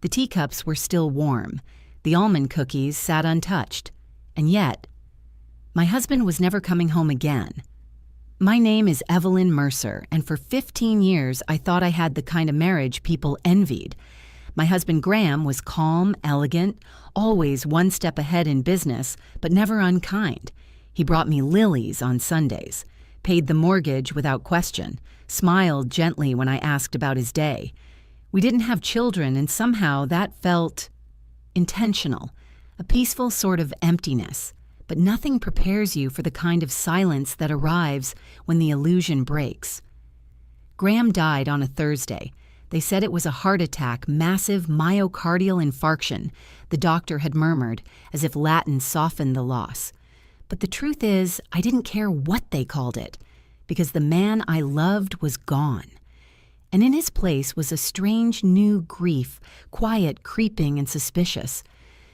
The teacups were still warm. The almond cookies sat untouched. And yet, my husband was never coming home again. My name is Evelyn Mercer, and for 15 years I thought I had the kind of marriage people envied. My husband Graham was calm, elegant, always one step ahead in business, but never unkind. He brought me lilies on Sundays, paid the mortgage without question, smiled gently when I asked about his day. We didn't have children, and somehow that felt intentional, a peaceful sort of emptiness. But nothing prepares you for the kind of silence that arrives when the illusion breaks. Graham died on a Thursday. They said it was a heart attack, massive myocardial infarction, the doctor had murmured, as if Latin softened the loss. But the truth is, I didn't care what they called it, because the man I loved was gone. And in his place was a strange new grief, quiet, creeping, and suspicious.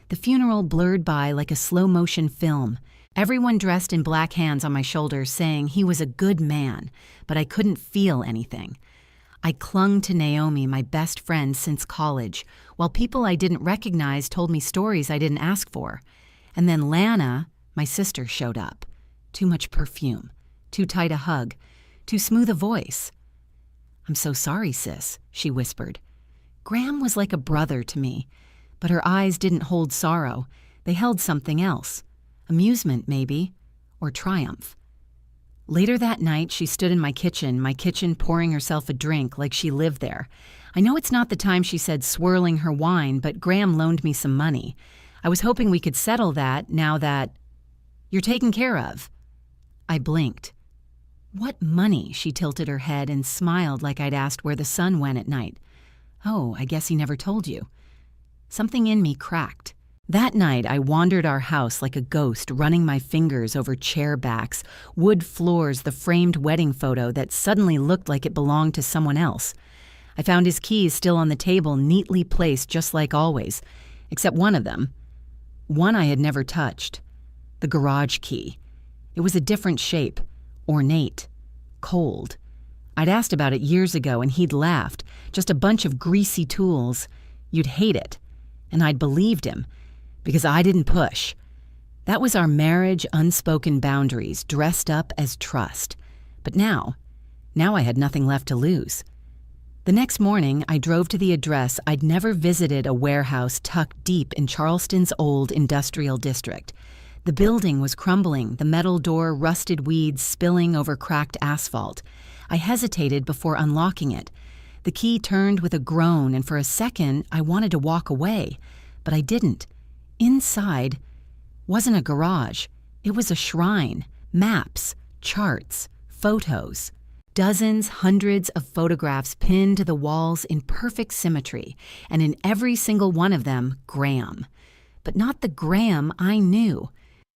The funeral blurred by like a slow-motion film. Everyone dressed in black hands on my shoulders saying he was a good man, but I couldn't feel anything. I clung to Naomi, my best friend since college, while people I didn't recognize told me stories I didn't ask for. And then Lana, my sister, showed up. Too much perfume, too tight a hug, too smooth a voice. "I'm so sorry, sis," she whispered. Graham was like a brother to me. But her eyes didn't hold sorrow. They held something else. Amusement, maybe, or triumph. Later that night, she stood in my kitchen pouring herself a drink like she lived there. I know it's not the time she said swirling her wine, but Graham loaned me some money. I was hoping we could settle that now that... "You're taken care of." I blinked. "What money?" She tilted her head and smiled like I'd asked where the sun went at night. "Oh, I guess he never told you." Something in me cracked. That night, I wandered our house like a ghost, running my fingers over chair backs, wood floors, the framed wedding photo that suddenly looked like it belonged to someone else. I found his keys still on the table, neatly placed just like always, except one of them. One I had never touched. The garage key. It was a different shape, ornate, cold. I'd asked about it years ago, and he'd laughed. Just a bunch of greasy tools. You'd hate it. And I'd believed him, because I didn't push. That was our marriage, unspoken boundaries, dressed up as trust. But now I had nothing left to lose. The next morning, I drove to the address. I'd never visited a warehouse tucked deep in Charleston's old industrial district. The building was crumbling, the metal door rusted weeds spilling over cracked asphalt. I hesitated before unlocking it. The key turned with a groan, and for a second, I wanted to walk away, but I didn't. Inside wasn't a garage. It was a shrine. Maps, charts, photos. Dozens, hundreds of photographs pinned to the walls in perfect symmetry, and in every single one of them, Graham. But not the Graham I knew.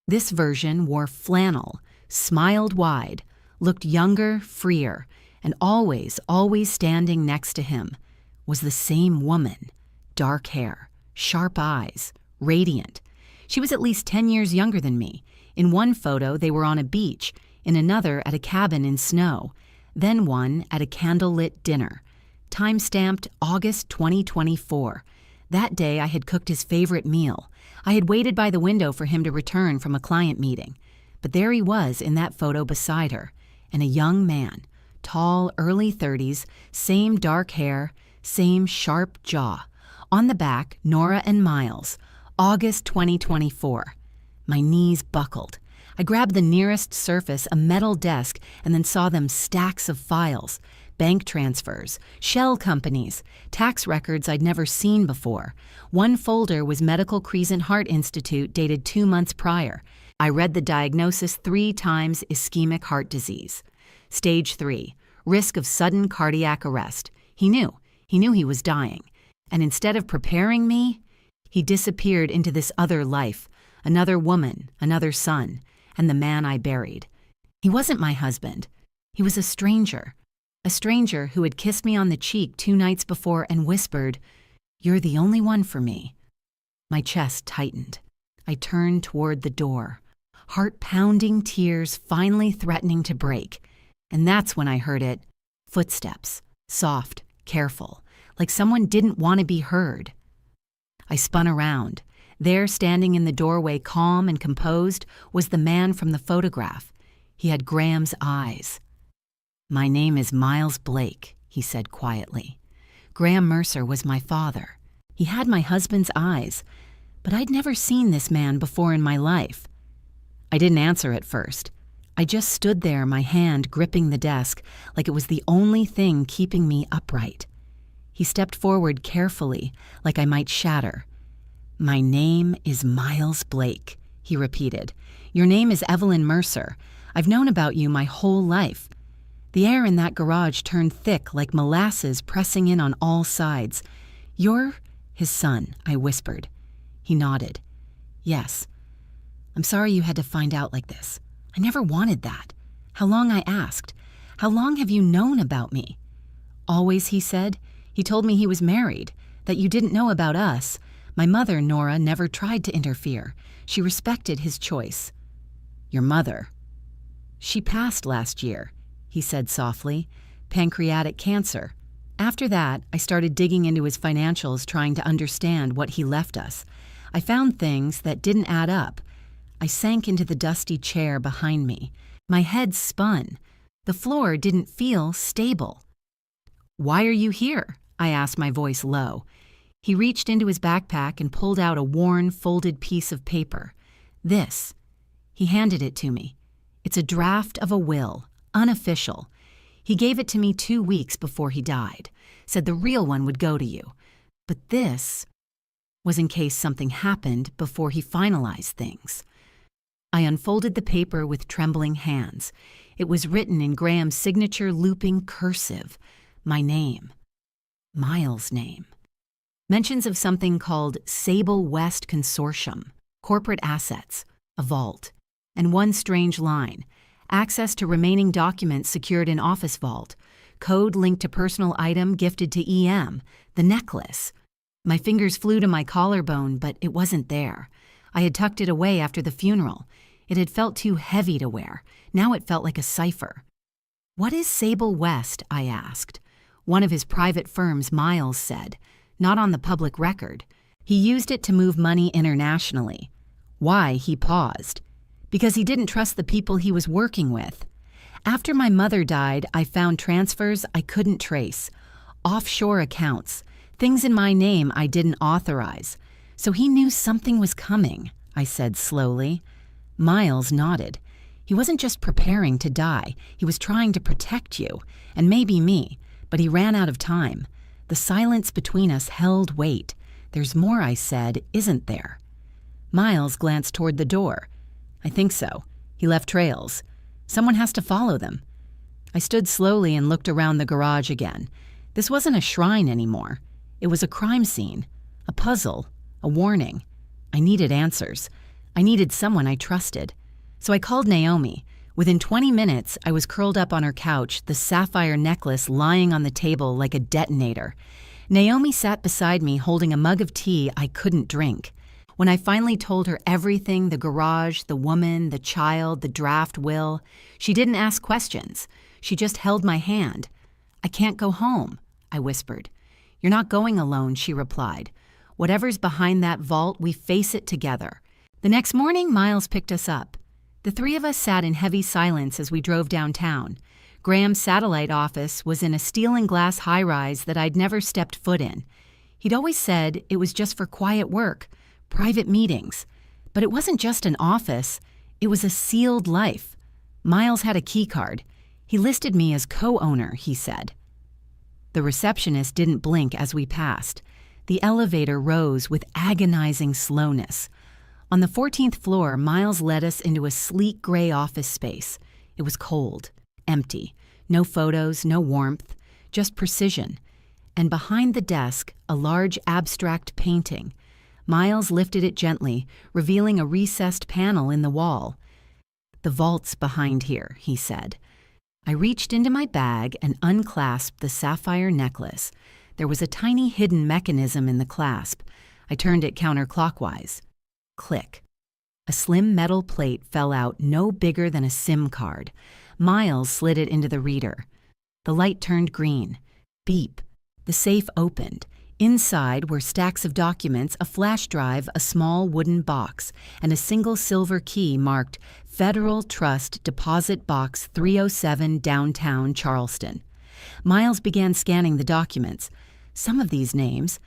This version wore flannel, smiled wide, looked younger, freer, and always standing next to him was the same woman. Dark hair, sharp eyes, radiant. She was at least 10 years younger than me. In one photo, they were on a beach, in another at a cabin in snow, then one at a candlelit dinner. Time-stamped August 2024. That day, I had cooked his favorite meal. I had waited by the window for him to return from a client meeting. But there he was in that photo beside her, and a young man. Tall, early 30s, same dark hair, same sharp jaw. On the back, Nora and Miles, August 2024. My knees buckled. I grabbed the nearest surface, a metal desk, and then saw them stacks of files, bank transfers, shell companies, tax records I'd never seen before. One folder was Medical Crescent Heart Institute dated 2 months prior. I read the diagnosis 3 times: ischemic heart disease. Stage 3, risk of sudden cardiac arrest. He knew he was dying. And instead of preparing me, he disappeared into this other life, another woman, another son, and the man I buried. He wasn't my husband. He was a stranger who had kissed me on the cheek 2 nights before and whispered, "You're the only one for me." My chest tightened. I turned toward the door, heart pounding, tears finally threatening to break. And that's when I heard it. Footsteps, soft, careful, like someone didn't want to be heard. I spun around. There, standing in the doorway, calm and composed, was the man from the photograph. He had Graham's eyes. "My name is Miles Blake," he said quietly. "Graham Mercer was my father. He had my husband's eyes, but I'd never seen this man before in my life." I didn't answer at first. I just stood there, my hand gripping the desk, like it was the only thing keeping me upright. He stepped forward carefully, like I might shatter. "My name is Miles Blake," he repeated. "Your name is Evelyn Mercer. I've known about you my whole life." The air in that garage turned thick like molasses pressing in on all sides. "You're his son," I whispered. He nodded. "Yes. I'm sorry you had to find out like this. I never wanted that. How long?" I asked. "How long have you known about me?" "Always," he said. "He told me he was married, that you didn't know about us. My mother, Nora, never tried to interfere. She respected his choice." "Your mother?" "She passed last year," he said softly. "Pancreatic cancer." After that, I started digging into his financials, trying to understand what he left us. I found things that didn't add up. I sank into the dusty chair behind me. My head spun. The floor didn't feel stable. "Why are you here?" I asked, my voice low. He reached into his backpack and pulled out a worn, folded piece of paper. "This." He handed it to me. "It's a draft of a will, unofficial. He gave it to me 2 weeks before he died. Said the real one would go to you. But this was in case something happened before he finalized things." I unfolded the paper with trembling hands. It was written in Graham's signature looping cursive. My name. Miles' name. Mentions of something called Sable West Consortium, corporate assets, a vault, and one strange line: access to remaining documents secured in office vault, code linked to personal item gifted to EM, the necklace. My fingers flew to my collarbone, but it wasn't there. I had tucked it away after the funeral. It had felt too heavy to wear. Now it felt like a cipher. "What is Sable West?" I asked. "One of his private firms," Miles said. "Not on the public record. He used it to move money internationally." Why? He paused. Because he didn't trust the people he was working with. After my mother died, I found transfers I couldn't trace. Offshore accounts. Things in my name I didn't authorize. "So he knew something was coming," I said slowly. Miles nodded. "He wasn't just preparing to die. He was trying to protect you, and maybe me, but he ran out of time. The silence between us held weight. "There's more," I said, "isn't there?" Miles glanced toward the door. "I think so. He left trails. Someone has to follow them." I stood slowly and looked around the garage again. This wasn't a shrine anymore. It was a crime scene, a puzzle, a warning. I needed answers. I needed someone I trusted. So I called Naomi. Within 20 minutes, I was curled up on her couch, the sapphire necklace lying on the table like a detonator. Naomi sat beside me holding a mug of tea I couldn't drink. When I finally told her everything, the garage, the woman, the child, the draft will, she didn't ask questions. She just held my hand. "I can't go home," I whispered. "You're not going alone," she replied. "Whatever's behind that vault, we face it together." The next morning, Miles picked us up. The three of us sat in heavy silence as we drove downtown. Graham's satellite office was in a steel and glass high-rise that I'd never stepped foot in. He'd always said it was just for quiet work, private meetings. But it wasn't just an office, it was a sealed life. Miles had a key card. He listed me as co-owner, he said. The receptionist didn't blink as we passed. The elevator rose with agonizing slowness. On the 14th floor, Miles led us into a sleek gray office space. It was cold, empty, no photos, no warmth, just precision. And behind the desk, a large abstract painting. Miles lifted it gently, revealing a recessed panel in the wall. "The vault's behind here," he said. I reached into my bag and unclasped the sapphire necklace. There was a tiny hidden mechanism in the clasp. I turned it counterclockwise. Click. A slim metal plate fell out no bigger than a SIM card. Miles slid it into the reader. The light turned green. Beep. The safe opened. Inside were stacks of documents, a flash drive, a small wooden box, and a single silver key marked Federal Trust Deposit Box 307, downtown Charleston. Miles began scanning the documents. Some of these names,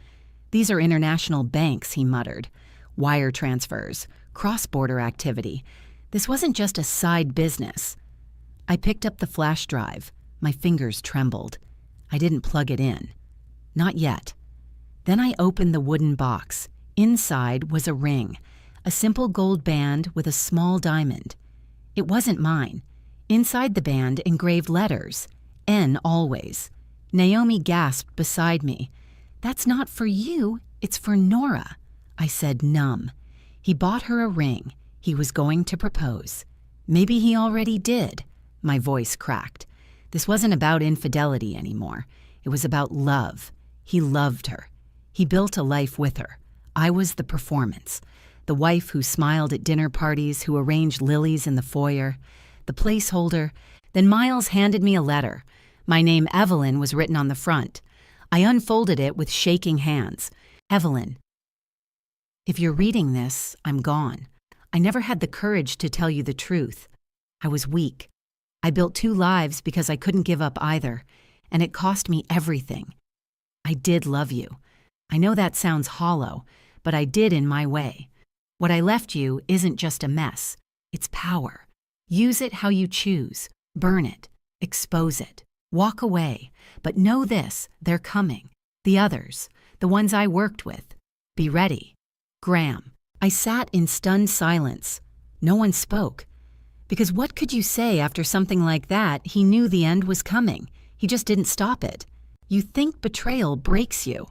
these are international banks, he muttered. Wire transfers, cross-border activity. This wasn't just a side business. I picked up the flash drive. My fingers trembled. I didn't plug it in. Not yet. Then I opened the wooden box. Inside was a ring, a simple gold band with a small diamond. It wasn't mine. Inside the band engraved letters, N always. Naomi gasped beside me. That's not for you, it's for Nora. I said, numb. He bought her a ring. He was going to propose. Maybe he already did. My voice cracked. This wasn't about infidelity anymore. It was about love. He loved her. He built a life with her. I was the performance. The wife who smiled at dinner parties, who arranged lilies in the foyer. The placeholder. Then Miles handed me a letter. My name, Evelyn, was written on the front. I unfolded it with shaking hands. Evelyn. If you're reading this, I'm gone. I never had the courage to tell you the truth. I was weak. I built 2 lives because I couldn't give up either, and it cost me everything. I did love you. I know that sounds hollow, but I did in my way. What I left you isn't just a mess. It's power. Use it how you choose. Burn it. Expose it. Walk away. But know this, they're coming. The others. The ones I worked with. Be ready. Graham. I sat in stunned silence. No one spoke. Because what could you say after something like that? He knew the end was coming. He just didn't stop it. You think betrayal breaks you.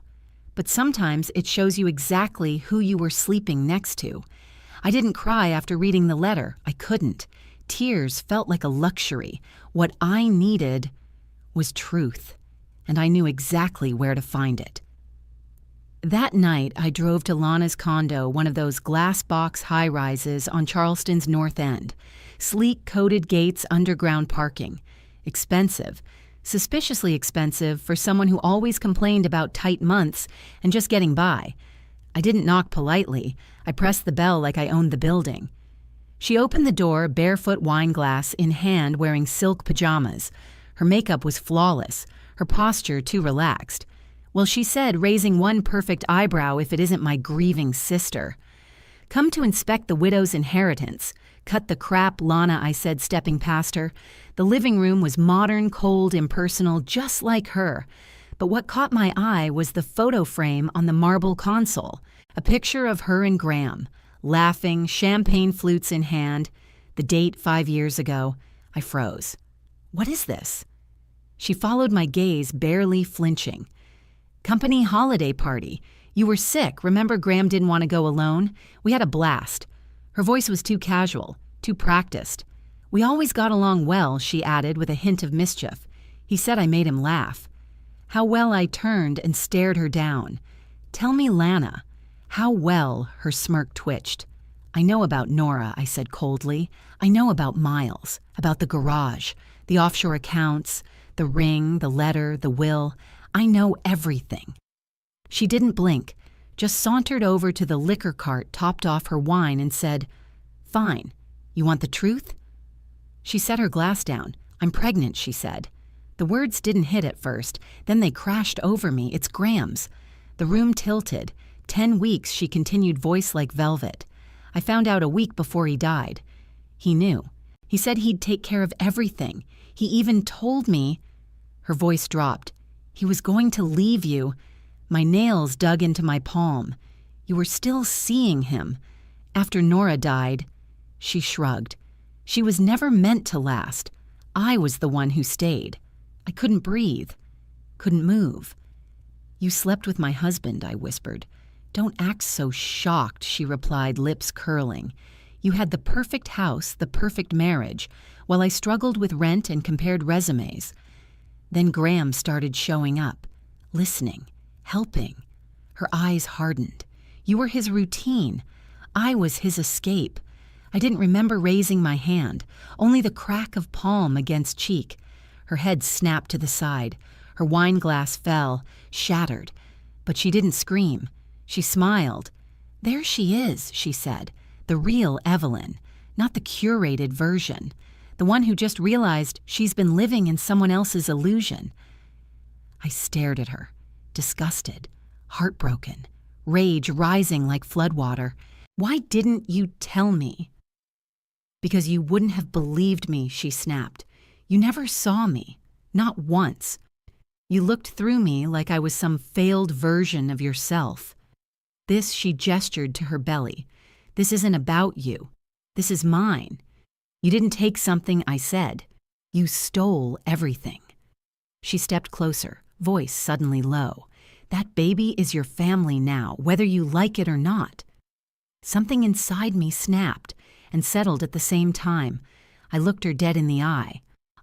But sometimes it shows you exactly who you were sleeping next to. I didn't cry after reading the letter. I couldn't. Tears felt like a luxury. What I needed was truth, and I knew exactly where to find it. That night, I drove to Lana's condo, one of those glass box high-rises on Charleston's North End. Sleek coated gates, underground parking. Expensive. Suspiciously expensive for someone who always complained about tight months and just getting by. I didn't knock politely. I pressed the bell like I owned the building. She opened the door, barefoot wine glass in hand, wearing silk pajamas. Her makeup was flawless, her posture too relaxed. Well, she said, raising one perfect eyebrow if it isn't my grieving sister. Come to inspect the widow's inheritance. Cut the crap, Lana, I said, stepping past her. The living room was modern, cold, impersonal, just like her. But what caught my eye was the photo frame on the marble console. A picture of her and Graham, laughing, champagne flutes in hand. The date 5 years ago. I froze. What is this? She followed my gaze, barely flinching. Company holiday party. You were sick. Remember Graham didn't want to go alone? We had a blast. Her voice was too casual, too practiced. We always got along well, she added with a hint of mischief. He said I made him laugh. How well I turned and stared her down. Tell me, Lana. How well her smirk twitched. I know about Nora, I said coldly. I know about Miles, about the garage, the offshore accounts, the ring, the letter, the will. I know everything. She didn't blink, just sauntered over to the liquor cart, topped off her wine, and said, Fine. You want the truth? She set her glass down. I'm pregnant, she said. The words didn't hit at first, then they crashed over me. It's Graham's. The room tilted. 10 weeks, she continued, voice like velvet. I found out a week before he died. He knew. He said he'd take care of everything. He even told me... Her voice dropped. He was going to leave you. My nails dug into my palm. You were still seeing him. After Nora died, she shrugged. She was never meant to last. I was the one who stayed. I couldn't breathe, couldn't move. You slept with my husband, I whispered. Don't act so shocked, she replied, lips curling. You had the perfect house, the perfect marriage, while I struggled with rent and compared resumes. Then Graham started showing up, listening, helping. Her eyes hardened. You were his routine. I was his escape. I didn't remember raising my hand, only the crack of palm against cheek. Her head snapped to the side. Her wine glass fell, shattered. But she didn't scream. She smiled. "There she is," she said, "the real Evelyn, not the curated version, the one who just realized she's been living in someone else's illusion." I stared at her, disgusted, heartbroken, rage rising like floodwater. "Why didn't you tell me?" "Because you wouldn't have believed me," she snapped. "You never saw me, not once. You looked through me like I was some failed version of yourself. This," she gestured to her belly, "this isn't about you. This is mine. You didn't take something I said. You stole everything." She stepped closer, voice suddenly low. "That baby is your family now, whether you like it or not." Something inside me snapped and settled at the same time. I looked her dead in the eye.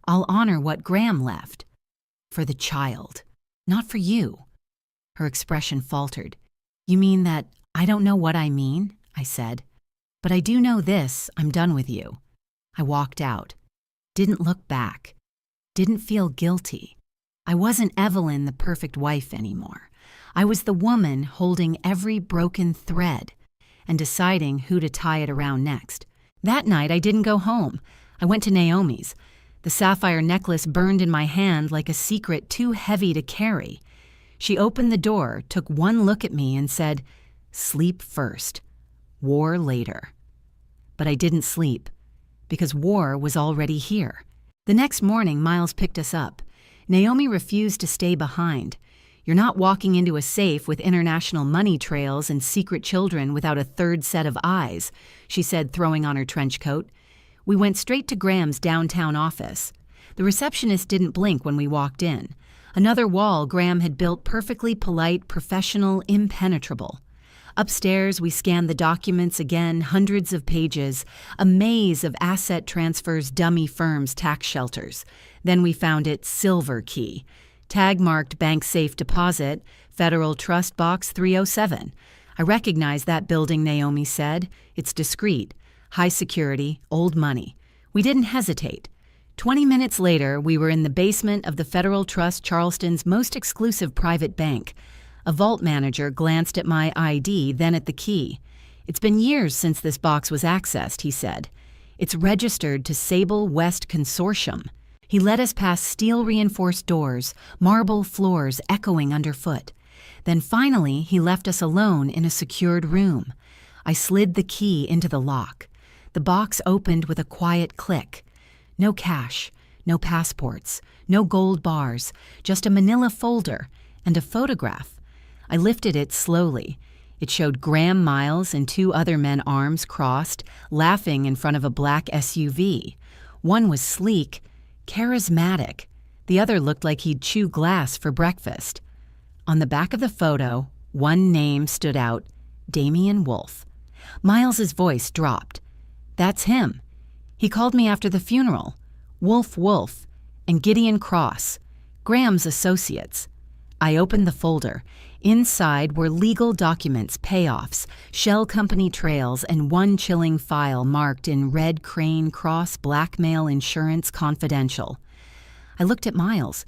"I'll honor what Graham left. For the child, not for you." Her expression faltered. "You mean that I don't know what I mean?" I said. "But I do know this, I'm done with you." I walked out. Didn't look back. Didn't feel guilty. I wasn't Evelyn, the perfect wife, anymore. I was the woman holding every broken thread and deciding who to tie it around next. That night, I didn't go home. I went to Naomi's. The sapphire necklace burned in my hand like a secret too heavy to carry. She opened the door, took one look at me, and said, "Sleep first. War later." But I didn't sleep, because war was already here. The next morning, Miles picked us up. Naomi refused to stay behind. "You're not walking into a safe with international money trails and secret children without a third set of eyes," she said, throwing on her trench coat. We went straight to Graham's downtown office. The receptionist didn't blink when we walked in. Another wall Graham had built perfectly polite, professional, impenetrable. Upstairs, we scanned the documents again, hundreds of pages, a maze of asset transfers, dummy firms, tax shelters. Then we found it Silver Key. Tag marked Bank Safe Deposit, Federal Trust Box 307. "I recognize that building," Naomi said. "It's discreet. High security, old money." We didn't hesitate. 20 minutes later, we were in the basement of the Federal Trust Charleston's most exclusive private bank. A vault manager glanced at my ID, then at the key. "It's been years since this box was accessed," he said. "It's registered to Sable West Consortium." He led us past steel-reinforced doors, marble floors echoing underfoot. Then finally, he left us alone in a secured room. I slid the key into the lock. The box opened with a quiet click. No cash, no passports, no gold bars, just a manila folder and a photograph. I lifted it slowly. It showed Graham, Miles, and two other men, arms crossed, laughing in front of a black SUV. One was sleek, charismatic. The other looked like he'd chew glass for breakfast. On the back of the photo, one name stood out, Damian Wolfe. Miles's voice dropped. "That's him. He called me after the funeral. Wolfe and Gideon Cross, Graham's associates." I opened the folder. Inside were legal documents, payoffs, shell company trails, and one chilling file marked in red crane cross blackmail insurance confidential. I looked at Miles,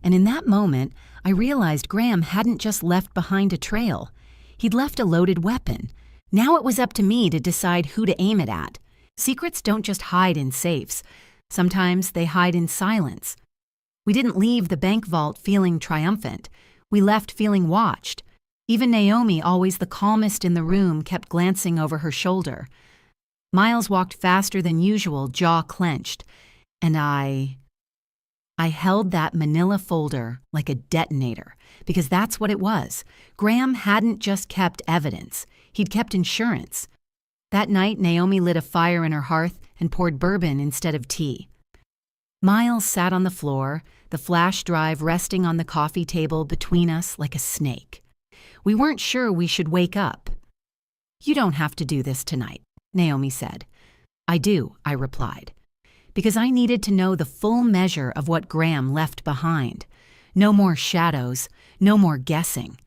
and in that moment, I realized Graham hadn't just left behind a trail. He'd left a loaded weapon. Now it was up to me to decide who to aim it at. Secrets don't just hide in safes. Sometimes they hide in silence. We didn't leave the bank vault feeling triumphant. We left feeling watched. Even Naomi, always the calmest in the room, kept glancing over her shoulder. Miles walked faster than usual, jaw clenched, and I held that manila folder like a detonator, because that's what it was. Graham hadn't just kept evidence. He'd kept insurance. That night, Naomi lit a fire in her hearth and poured bourbon instead of tea. Miles sat on the floor, the flash drive resting on the coffee table between us like a snake. We weren't sure we should wake up. "You don't have to do this tonight," Naomi said. "I do," I replied, because I needed to know the full measure of what Graham left behind. No more shadows, no more guessing.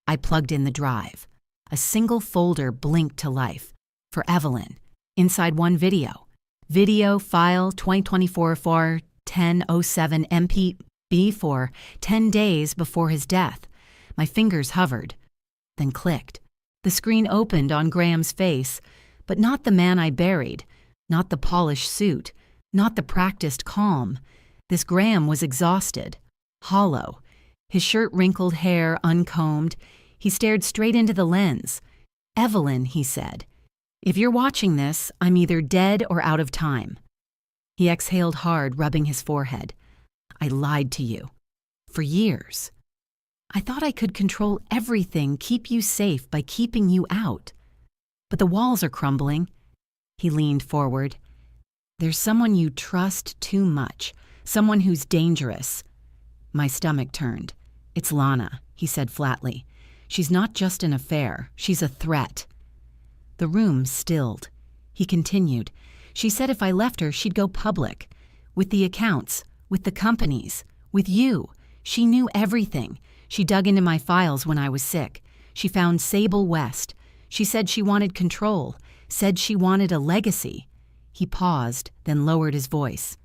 I plugged in the drive. A single folder blinked to life. For Evelyn. Inside one video. Video file 2024-4-1007 MPB for 10 days before his death. My fingers hovered, then clicked. The screen opened on Graham's face, but not the man I buried, not the polished suit, not the practiced calm. This Graham was exhausted, hollow, his shirt-wrinkled hair uncombed. He stared straight into the lens. "Evelyn," he said, "if you're watching this, I'm either dead or out of time." He exhaled hard, rubbing his forehead. "I lied to you. For years. I thought I could control everything, keep you safe by keeping you out. But the walls are crumbling." He leaned forward. "There's someone you trust too much, someone who's dangerous." My stomach turned. "It's Lana," he said flatly. "She's not just an affair, she's a threat." The room stilled. He continued. "She said if I left her, she'd go public. With the accounts, with the companies, with you. She knew everything. She dug into my files when I was sick. She found Sable West. She said she wanted control, said she wanted a legacy." He paused, then lowered his voice.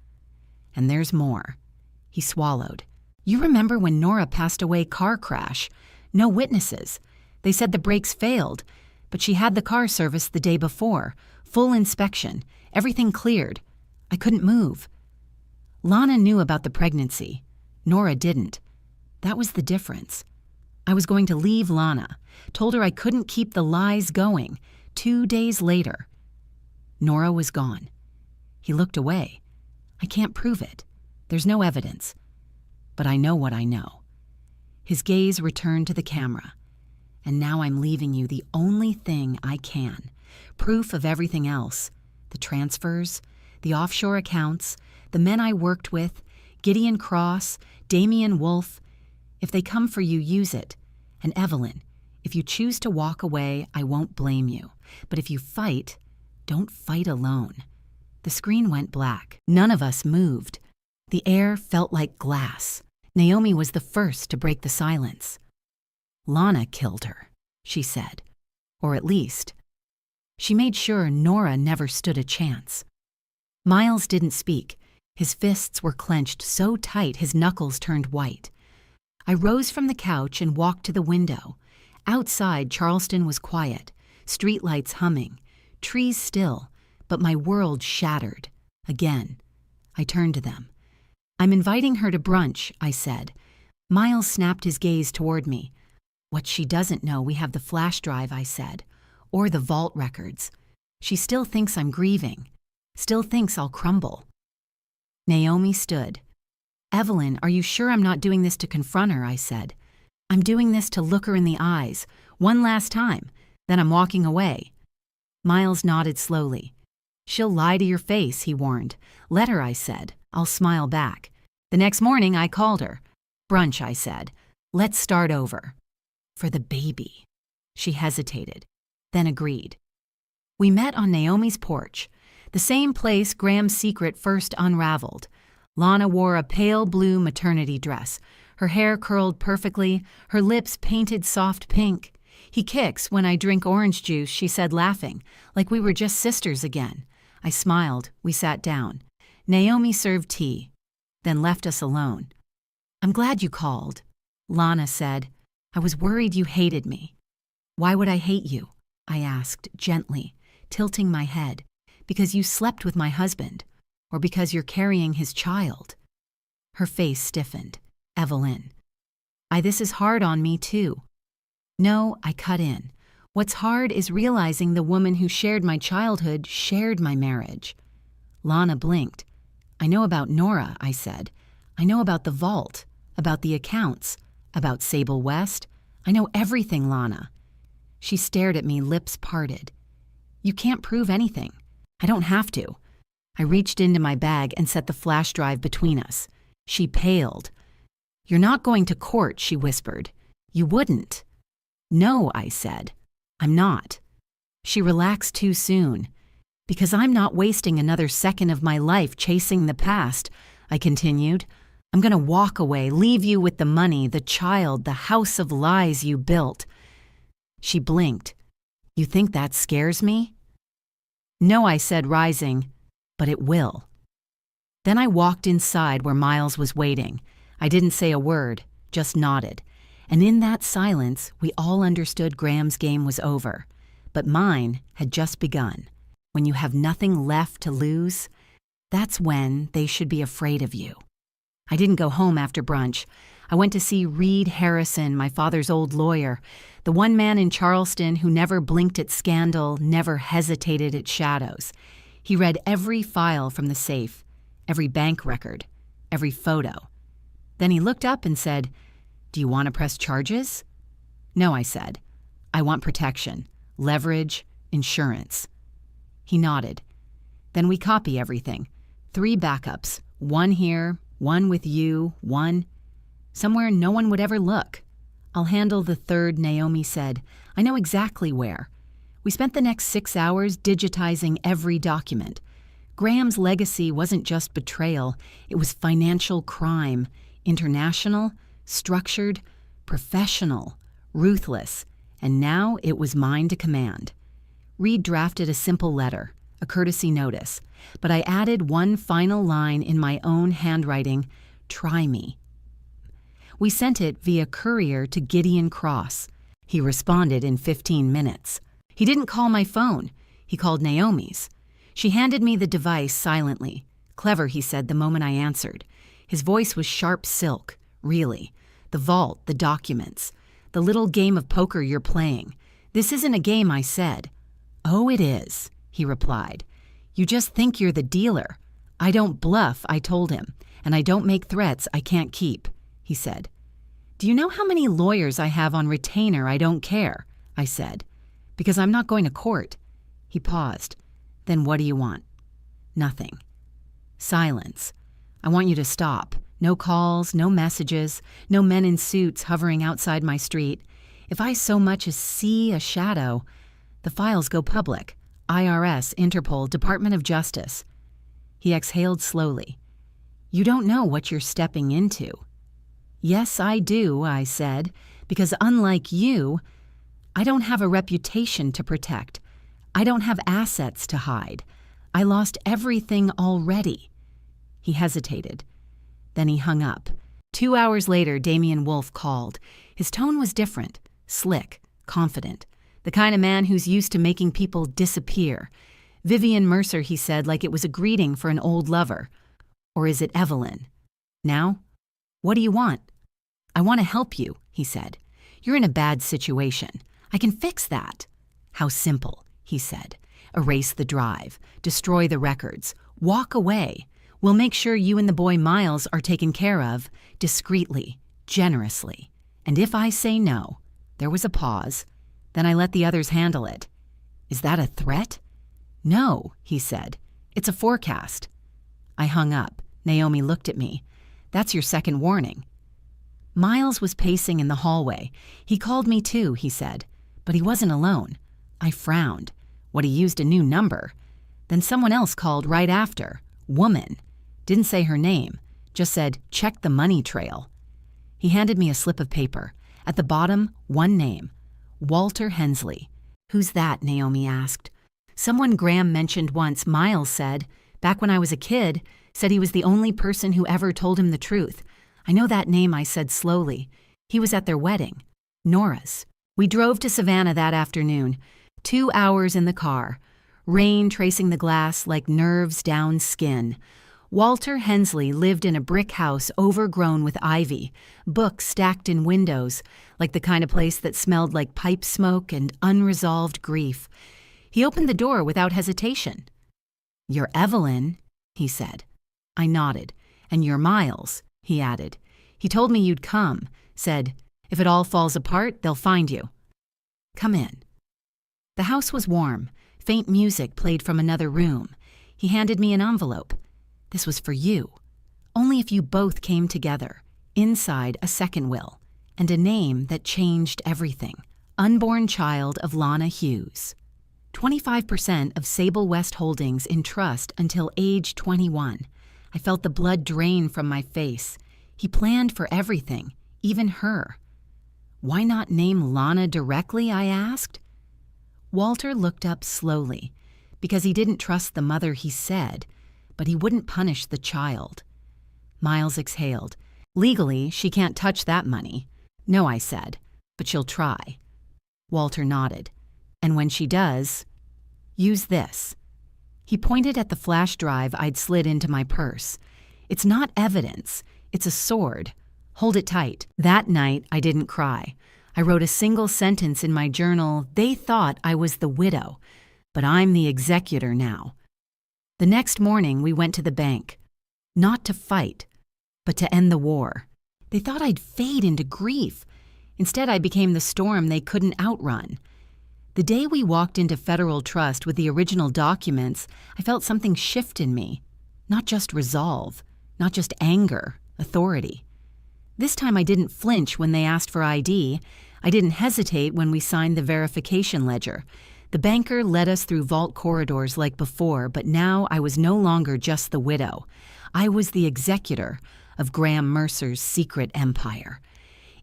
"And there's more." He swallowed. "You remember when Nora passed away car crash? No witnesses. They said the brakes failed, but she had the car serviced the day before. Full inspection. Everything cleared. I couldn't move. Lana knew about the pregnancy. Nora didn't. That was the difference. I was going to leave Lana. Told her I couldn't keep the lies going. 2 days later, Nora was gone." He looked away. "I can't prove it. There's no evidence. But I know what I know." His gaze returned to the camera. "And now I'm leaving you the only thing I can. Proof of everything else. The transfers, the offshore accounts, the men I worked with, Gideon Cross, Damian Wolfe. If they come for you, use it. And Evelyn, if you choose to walk away, I won't blame you. But if you fight, don't fight alone." The screen went black. None of us moved. The air felt like glass. Naomi was the first to break the silence. "Lana killed her," she said. "Or at least, she made sure Nora never stood a chance." Miles didn't speak. His fists were clenched so tight his knuckles turned white. I rose from the couch and walked to the window. Outside, Charleston was quiet, streetlights humming, trees still, but my world shattered. Again, I turned to them. "I'm inviting her to brunch," I said. Miles snapped his gaze toward me. "What she doesn't know, we have the flash drive," I said, "or the vault records. She still thinks I'm grieving, still thinks I'll crumble." Naomi stood. "Evelyn, are you sure I'm not doing this to confront her?" I said. "I'm doing this to look her in the eyes, one last time, then I'm walking away." Miles nodded slowly. "She'll lie to your face," he warned. "Let her," I said. "I'll smile back." The next morning, I called her. "Brunch," I said. "Let's start over." "For the baby." She hesitated, then agreed. We met on Naomi's porch, the same place Graham's secret first unraveled. Lana wore a pale blue maternity dress, her hair curled perfectly, her lips painted soft pink. "He kicks when I drink orange juice," she said, laughing, like we were just sisters again. I smiled. We sat down. Naomi served tea, then left us alone. "I'm glad you called," Lana said. "I was worried you hated me." "Why would I hate you?" I asked gently, tilting my head. "Because you slept with my husband, or because you're carrying his child?" Her face stiffened. "Evelyn, this is hard on me too." "No," I cut in. "What's hard is realizing the woman who shared my childhood shared my marriage." Lana blinked. "I know about Nora," I said. "I know about the vault, about the accounts, about Sable West. I know everything, Lana." She stared at me, lips parted. "You can't prove anything. I don't have to." I reached into my bag and set the flash drive between us. She paled. "You're not going to court," she whispered. "You wouldn't." "No," I said. "I'm not." She relaxed too soon. "Because I'm not wasting another second of my life chasing the past," I continued. "I'm going to walk away, leave you with the money, the child, the house of lies you built." She blinked. "You think that scares me?" "No," I said, rising, "but it will." Then I walked inside where Miles was waiting. I didn't say a word, just nodded. And in that silence, we all understood Graham's game was over. But mine had just begun. When you have nothing left to lose, that's when they should be afraid of you. I didn't go home after brunch. I went to see Reed Harrison, my father's old lawyer, the one man in Charleston who never blinked at scandal, never hesitated at shadows. He read every file from the safe, every bank record, every photo. Then he looked up and said, "Do you want to press charges?" "No," I said. "I want protection, leverage, insurance." He nodded. "Then we copy everything. 3 backups, 1 here, 1 with you, 1 somewhere no one would ever look. I'll handle the 3rd," Naomi said. "I know exactly where." We spent the next 6 hours digitizing every document. Graham's legacy wasn't just betrayal, it was financial crime, international, structured, professional, ruthless, and now it was mine to command. Reed drafted a simple letter, a courtesy notice, but I added one final line in my own handwriting, "Try me." We sent it via courier to Gideon Cross. He responded in 15 minutes. He didn't call my phone. He called Naomi's. She handed me the device silently. "Clever," he said the moment I answered. His voice was sharp silk, really. "The vault, the documents. The little game of poker you're playing. This isn't a game," I said. "Oh, it is," he replied. "You just think you're the dealer. I don't bluff," I told him, "and I don't make threats I can't keep," he said. "Do you know how many lawyers I have on retainer? I don't care," I said, "because I'm not going to court." He paused. "Then what do you want?" "Nothing." Silence. "I want you to stop. No calls, no messages, no men in suits hovering outside my street. If I so much as see a shadow, the files go public. IRS, Interpol, Department of Justice." He exhaled slowly. "You don't know what you're stepping into." "Yes, I do," I said, "because unlike you, I don't have a reputation to protect. I don't have assets to hide. I lost everything already." He hesitated. Then he hung up. 2 hours later, Damian Wolf called. His tone was different, slick, confident, the kind of man who's used to making people disappear. "Vivian Mercer," he said, like it was a greeting for an old lover. "Or is it Evelyn?" "Now? What do you want?" "I want to help you," he said. "You're in a bad situation. I can fix that." "How simple," he said. "Erase the drive, destroy the records, walk away. We'll make sure you and the boy Miles are taken care of, discreetly, generously. And if I say no," there was a pause, "then I let the others handle it." "Is that a threat?" "No," he said. "It's a forecast." I hung up. Naomi looked at me. "That's your second warning." Miles was pacing in the hallway. "He called me too," he said. "But he wasn't alone." I frowned. "What, he used a new number?" "Then someone else called right after. Woman. Didn't say her name. Just said, 'Check the money trail.'" He handed me a slip of paper. At the bottom, one name. Walter Hensley. "Who's that?" Naomi asked. "Someone Graham mentioned once," Miles said. "Back when I was a kid, said he was the only person who ever told him the truth. I know that name," I said slowly. "He was at their wedding. Nora's." We drove to Savannah that afternoon. 2 hours in the car. Rain tracing the glass like nerves down skin. Walter Hensley lived in a brick house overgrown with ivy, books stacked in windows, like the kind of place that smelled like pipe smoke and unresolved grief. He opened the door without hesitation. "You're Evelyn," he said. I nodded. "And you're Miles," he added. "He told me you'd come, said, 'If it all falls apart, they'll find you.' Come in." The house was warm. Faint music played from another room. He handed me an envelope. "This was for you. Only if you both came together. Inside, a second will. And a name that changed everything. Unborn child of Lana Hughes. 25% of Sable West Holdings in trust until age 21. I felt the blood drain from my face. He planned for everything, even her. "Why not name Lana directly?" I asked. Walter looked up slowly, because he didn't trust the mother, he said, but he wouldn't punish the child. Miles exhaled. "Legally, she can't touch that money." "No," I said, "but she'll try." Walter nodded. "And when she does, use this." He pointed at the flash drive I'd slid into my purse. "It's not evidence, it's a sword. Hold it tight." That night, I didn't cry. I wrote a single sentence in my journal. They thought I was the widow, but I'm the executor now. The next morning, we went to the bank. Not to fight, but to end the war. They thought I'd fade into grief. Instead, I became the storm they couldn't outrun. The day we walked into Federal Trust with the original documents, I felt something shift in me. Not just resolve, not just anger, authority. This time I didn't flinch when they asked for ID. I didn't hesitate when we signed the verification ledger. The banker led us through vault corridors like before, but now I was no longer just the widow. I was the executor of Graham Mercer's secret empire.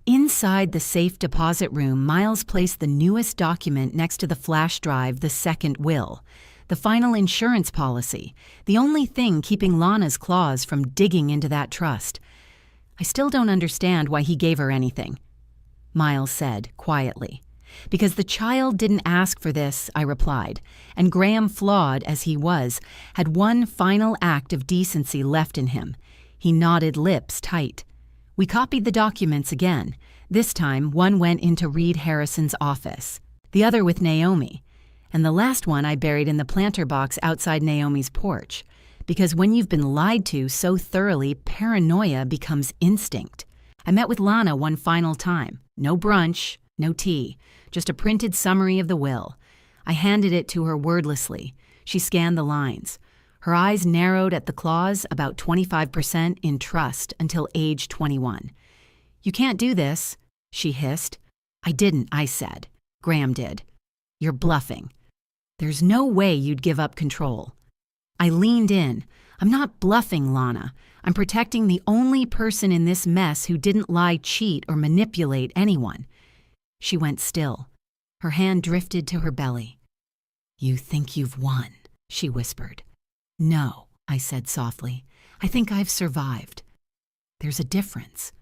Inside the safe deposit room, Miles placed the newest document next to the flash drive, the second will, the final insurance policy, the only thing keeping Lana's claws from digging into that trust. "I still don't understand why he gave her anything," Miles said quietly. "Because the child didn't ask for this," I replied, and Graham, flawed as he was, had one final act of decency left in him. He knotted lips tight. We copied the documents again. This time, one went into Reed Harrison's office, the other with Naomi, and the last one I buried in the planter box outside Naomi's porch. Because when you've been lied to so thoroughly, paranoia becomes instinct. I met with Lana one final time. No brunch, no tea, just a printed summary of the will. I handed it to her wordlessly. She scanned the lines. Her eyes narrowed at the clause, about 25% in trust until age 21. "You can't do this," she hissed. "I didn't," I said. "Graham did." "You're bluffing." "There's no way you'd give up control." I leaned in. "I'm not bluffing, Lana. I'm protecting the only person in this mess who didn't lie, cheat, or manipulate anyone." She went still. Her hand drifted to her belly. "You think you've won," she whispered. "No," I said softly. "I think I've survived." "There's a difference."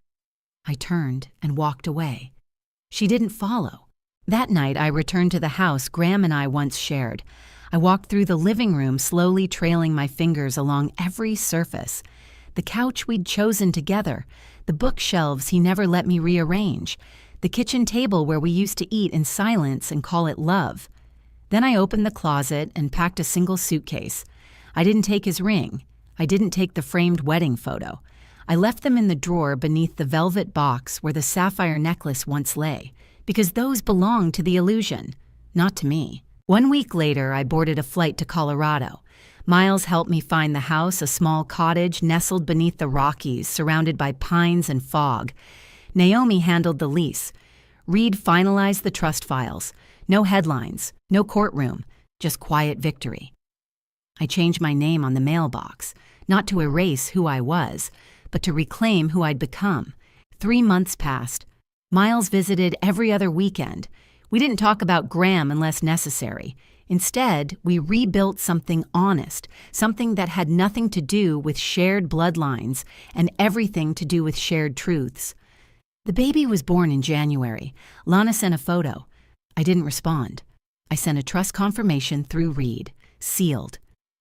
I turned and walked away. She didn't follow. That night, I returned to the house Graham and I once shared. I walked through the living room, slowly trailing my fingers along every surface. The couch we'd chosen together, the bookshelves he never let me rearrange, the kitchen table where we used to eat in silence and call it love. Then I opened the closet and packed a single suitcase. I didn't take his ring. I didn't take the framed wedding photo. I left them in the drawer beneath the velvet box where the sapphire necklace once lay, because those belonged to the illusion, not to me. 1 week later, I boarded a flight to Colorado. Miles helped me find the house, a small cottage nestled beneath the Rockies, surrounded by pines and fog. Naomi handled the lease. Reed finalized the trust files. No headlines, no courtroom, just quiet victory. I changed my name on the mailbox, not to erase who I was, but to reclaim who I'd become. 3 months passed. Miles visited every other weekend. We didn't talk about Graham unless necessary. Instead, we rebuilt something honest, something that had nothing to do with shared bloodlines and everything to do with shared truths. The baby was born in January. Lana sent a photo. I didn't respond. I sent a trust confirmation through Reed, sealed,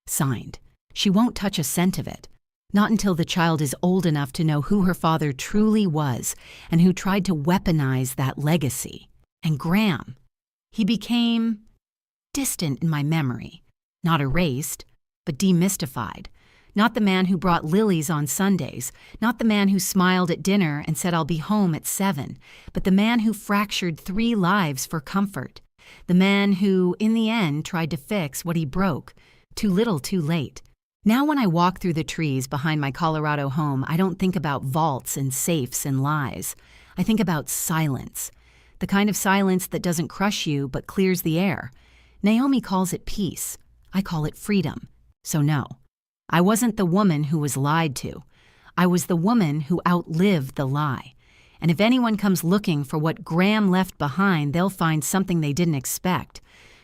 signed. She won't touch a cent of it. Not until the child is old enough to know who her father truly was and who tried to weaponize that legacy. And Graham, he became distant in my memory. Not erased, but demystified. Not the man who brought lilies on Sundays. Not the man who smiled at dinner and said I'll be home at 7. But the man who fractured 3 lives for comfort. The man who, in the end, tried to fix what he broke. Too little, too late. Now when I walk through the trees behind my Colorado home, I don't think about vaults and safes and lies. I think about silence. The kind of silence that doesn't crush you but clears the air. Naomi calls it peace. I call it freedom. So no, I wasn't the woman who was lied to. I was the woman who outlived the lie. And if anyone comes looking for what Graham left behind, they'll find something they didn't expect.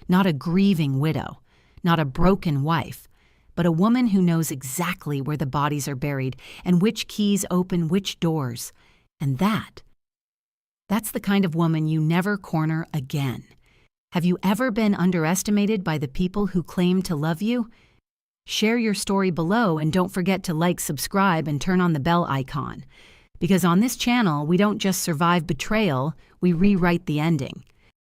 Not a grieving widow, not a broken wife, but a woman who knows exactly where the bodies are buried and which keys open which doors. And that's That's the kind of woman you never corner again. Have you ever been underestimated by the people who claim to love you? Share your story below and don't forget to like, subscribe, and turn on the bell icon. Because on this channel, we don't just survive betrayal, we rewrite the ending.